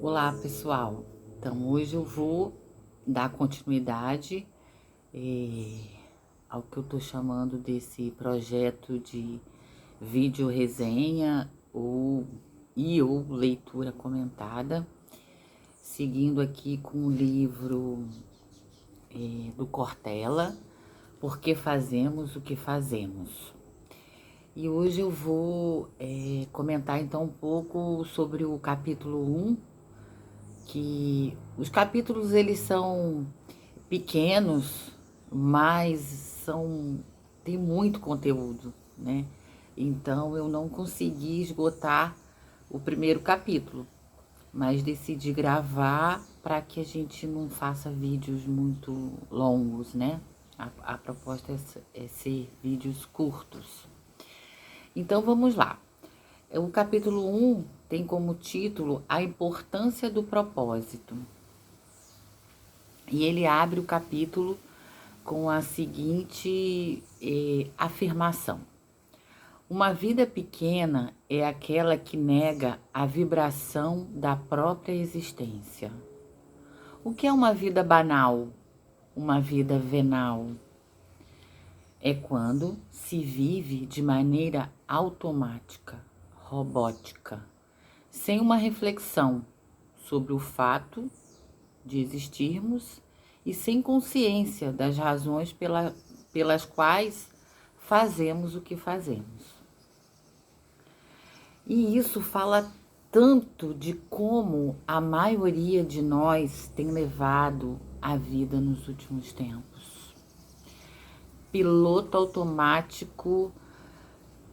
Olá, pessoal. Então, hoje eu vou dar continuidade ao que eu estou chamando desse projeto de vídeo resenha ou leitura comentada, seguindo aqui com o livro do Cortella, Por que Fazemos o que Fazemos. E hoje eu vou comentar então um pouco sobre o capítulo 1, que os capítulos eles são pequenos, mas tem muito conteúdo, né? Então eu não consegui esgotar o primeiro capítulo, mas decidi gravar para que a gente não faça vídeos muito longos, né? A proposta é ser vídeos curtos. Então vamos lá. O capítulo 1 tem como título A Importância do Propósito. E ele abre o capítulo com a seguinte afirmação: uma vida pequena é aquela que nega a vibração da própria existência. O que é uma vida banal? Uma vida venal? É quando se vive de maneira automática, robótica, sem uma reflexão sobre o fato de existirmos e sem consciência das razões pelas quais fazemos o que fazemos. E isso fala tanto de como a maioria de nós tem levado a vida nos últimos tempos. Piloto automático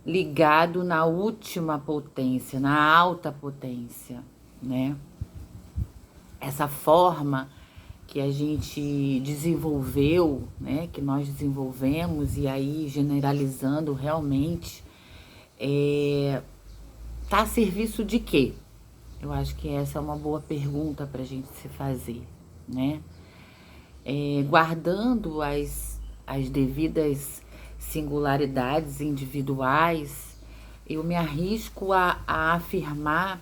ligado na última potência, na alta potência, né? Essa forma que a gente desenvolveu, né? Que nós desenvolvemos e aí generalizando realmente, tá a serviço de quê? Eu acho que essa é uma boa pergunta para a gente se fazer, né? Guardando as devidas singularidades individuais, eu me arrisco a afirmar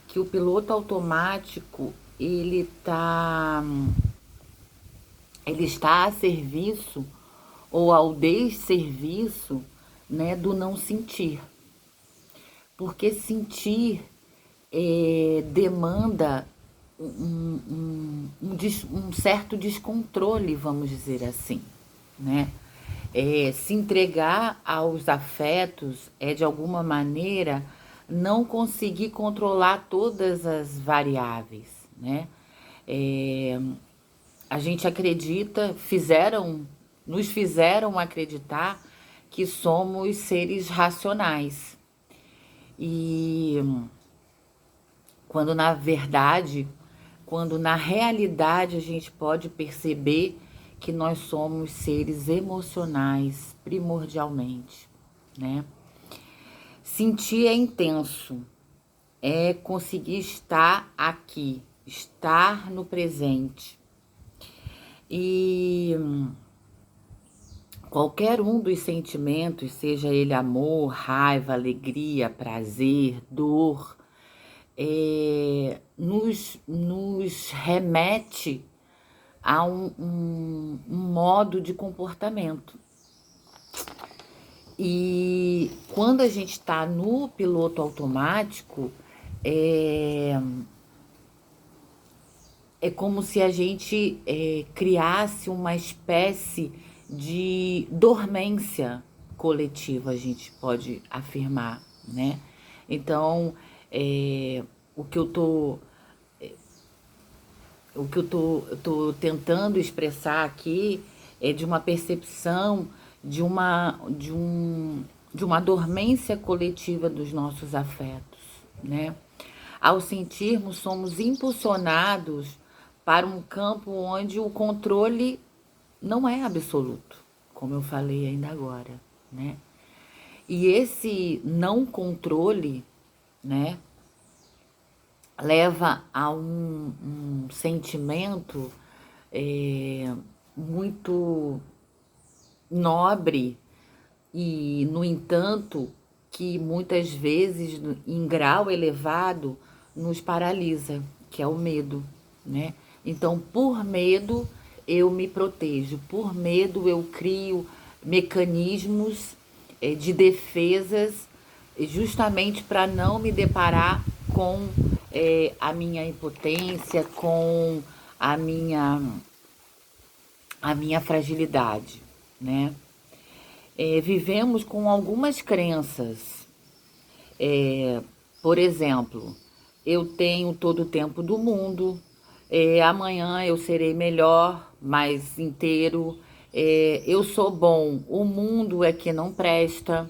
que o piloto automático ele está a serviço ou ao desserviço, né, do não sentir. Porque sentir demanda um certo descontrole, vamos dizer assim, né? Se entregar aos afetos é, de alguma maneira, não conseguir controlar todas as variáveis, né? A gente acredita, nos fizeram acreditar que somos seres racionais. E quando na verdade, quando na realidade a gente pode perceber que nós somos seres emocionais primordialmente, né? Sentir é intenso, é conseguir estar aqui, estar no presente. E qualquer um dos sentimentos, seja ele amor, raiva, alegria, prazer, dor, nos remete a um modo de comportamento. E quando a gente está no piloto automático, é como se a gente criasse uma espécie de dormência coletiva, a gente pode afirmar, né? Então, o que eu tô tentando expressar aqui é de uma percepção de uma dormência coletiva dos nossos afetos, né? Ao sentirmos, somos impulsionados para um campo onde o controle não é absoluto, como eu falei ainda agora, né? E esse não controle, né, leva a um sentimento muito nobre e, no entanto, que muitas vezes, em grau elevado, nos paralisa, que é o medo, né? Então, por medo, eu me protejo, por medo, eu crio mecanismos de defesas, justamente para não me deparar com a minha impotência, com a minha, a minha fragilidade, né? Vivemos com algumas crenças. Por exemplo, eu tenho todo o tempo do mundo, amanhã eu serei melhor, mais inteiro, eu sou bom, o mundo é que não presta.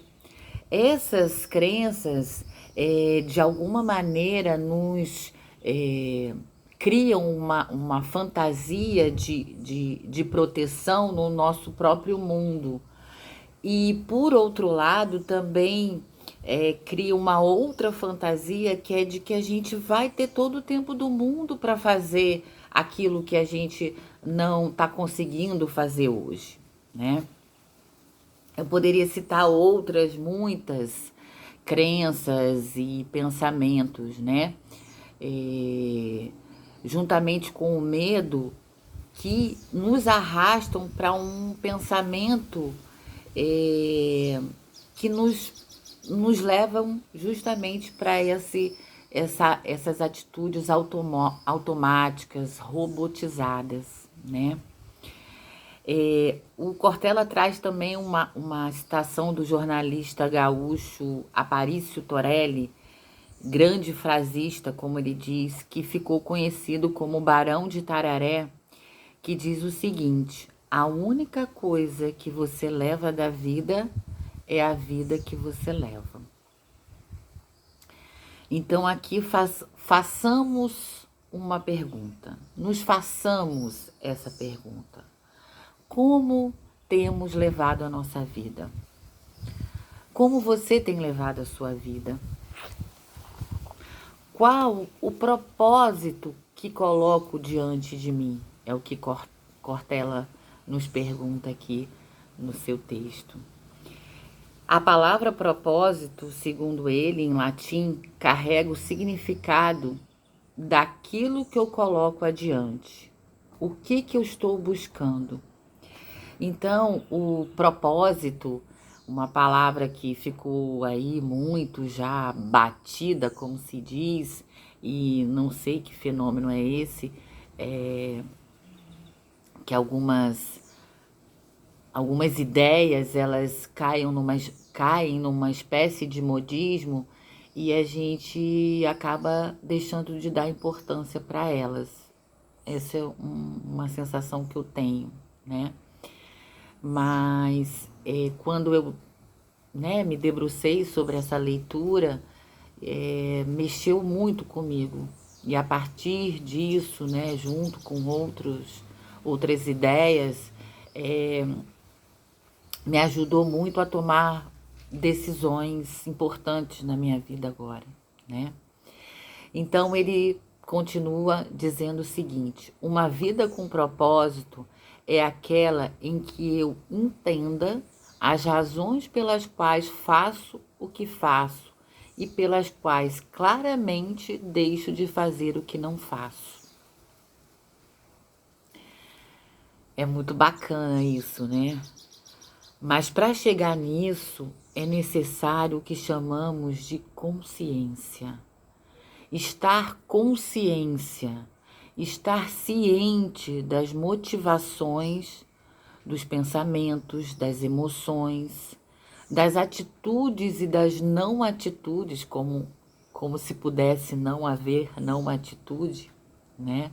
Essas crenças, de alguma maneira, nos criam uma fantasia de proteção no nosso próprio mundo. E, por outro lado, também cria uma outra fantasia que é de que a gente vai ter todo o tempo do mundo para fazer aquilo que a gente não está conseguindo fazer hoje, né? Eu poderia citar outras, muitas crenças e pensamentos, né? Juntamente com o medo, que nos arrastam para um pensamento que nos levam justamente para essas atitudes automáticas, robotizadas, né? O Cortella traz também uma citação do jornalista gaúcho Aparício Torelli, grande frasista, como ele diz, que ficou conhecido como Barão de Tararé, que diz o seguinte: a única coisa que você leva da vida é a vida que você leva. Então aqui façamos uma pergunta, nos façamos essa pergunta. Como temos levado a nossa vida? Como você tem levado a sua vida? Qual o propósito que coloco diante de mim? É o que Cortella nos pergunta aqui no seu texto. A palavra propósito, segundo ele, em latim, carrega o significado daquilo que eu coloco adiante. O que eu estou buscando? Então, o propósito, uma palavra que ficou aí muito já batida, como se diz, e não sei que fenômeno é esse, que algumas ideias elas caem numa espécie de modismo e a gente acaba deixando de dar importância para elas. Essa é uma sensação que eu tenho, né? Mas quando eu me debrucei sobre essa leitura, mexeu muito comigo. E a partir disso, né, junto com outras ideias, me ajudou muito a tomar decisões importantes na minha vida agora, né? Então ele continua dizendo o seguinte: uma vida com propósito é aquela em que eu entenda as razões pelas quais faço o que faço e pelas quais claramente deixo de fazer o que não faço. É muito bacana isso, né? Mas para chegar nisso é necessário o que chamamos de consciência. Estar consciência, estar ciente das motivações, dos pensamentos, das emoções, das atitudes e das não atitudes, como se pudesse não haver não atitude, né?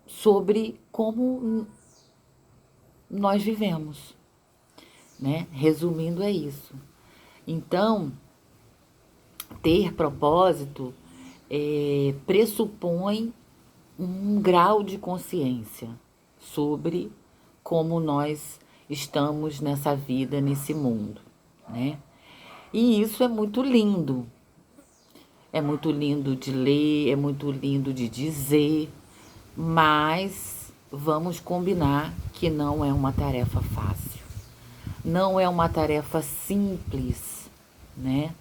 Sobre como nós vivemos, né? Resumindo, é isso. Então, ter propósito pressupõe um grau de consciência sobre como nós estamos nessa vida, nesse mundo, né? E isso é muito lindo. É muito lindo de ler, é muito lindo de dizer, mas vamos combinar que não é uma tarefa fácil. Não é uma tarefa simples, né?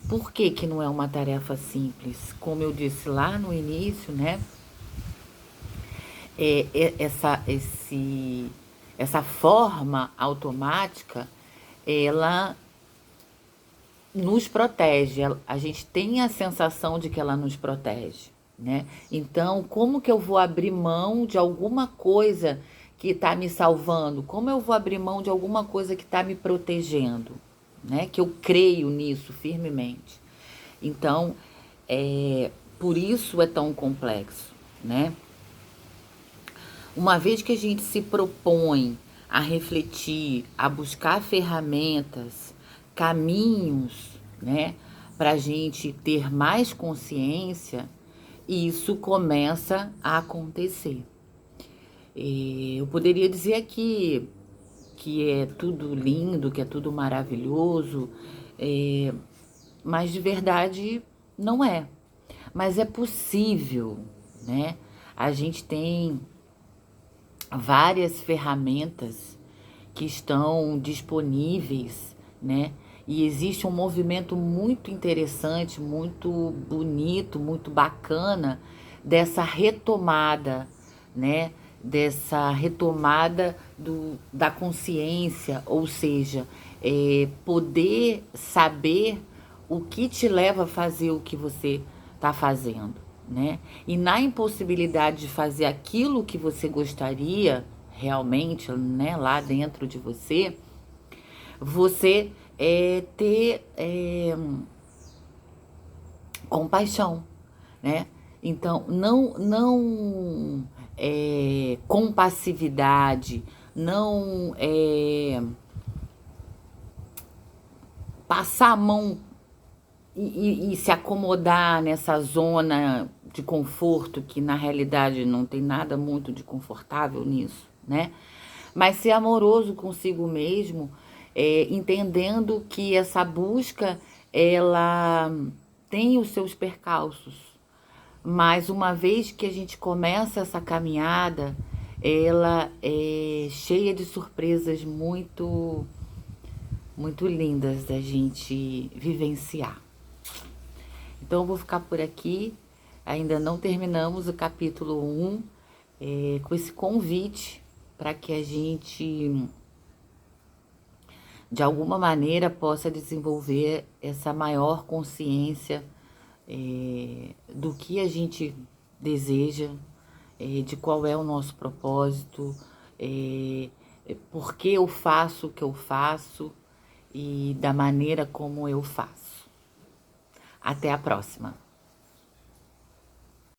Por que que não é uma tarefa simples? Como eu disse lá no início, né? Essa forma automática, ela nos protege. A gente tem a sensação de que ela nos protege, né? Então, como que eu vou abrir mão de alguma coisa que está me salvando? Como eu vou abrir mão de alguma coisa que está me protegendo, né? Que eu creio nisso firmemente. Então, por isso é tão complexo, né? Uma vez que a gente se propõe a refletir, a buscar ferramentas, caminhos, né, para a gente ter mais consciência, isso começa a acontecer. Eu poderia dizer aqui que é tudo lindo, que é tudo maravilhoso, mas de verdade não é. Mas é possível, né? A gente tem várias ferramentas que estão disponíveis, né? E existe um movimento muito interessante, muito bonito, muito bacana dessa retomada, né? Dessa retomada da consciência, ou seja, poder saber o que te leva a fazer o que você está fazendo, né? E na impossibilidade de fazer aquilo que você gostaria realmente, né, lá dentro de você, você ter compaixão, né? Então, não compassividade, não passar a mão e se acomodar nessa zona de conforto, que na realidade não tem nada muito de confortável nisso, né? Mas ser amoroso consigo mesmo, entendendo que essa busca, ela tem os seus percalços. Mas uma vez que a gente começa essa caminhada, ela é cheia de surpresas muito lindas da gente vivenciar. Então eu vou ficar por aqui. Ainda não terminamos o capítulo 1, com esse convite para que a gente, de alguma maneira, possa desenvolver essa maior consciência do que a gente deseja, de qual é o nosso propósito, por que eu faço o que eu faço e da maneira como eu faço. Até a próxima!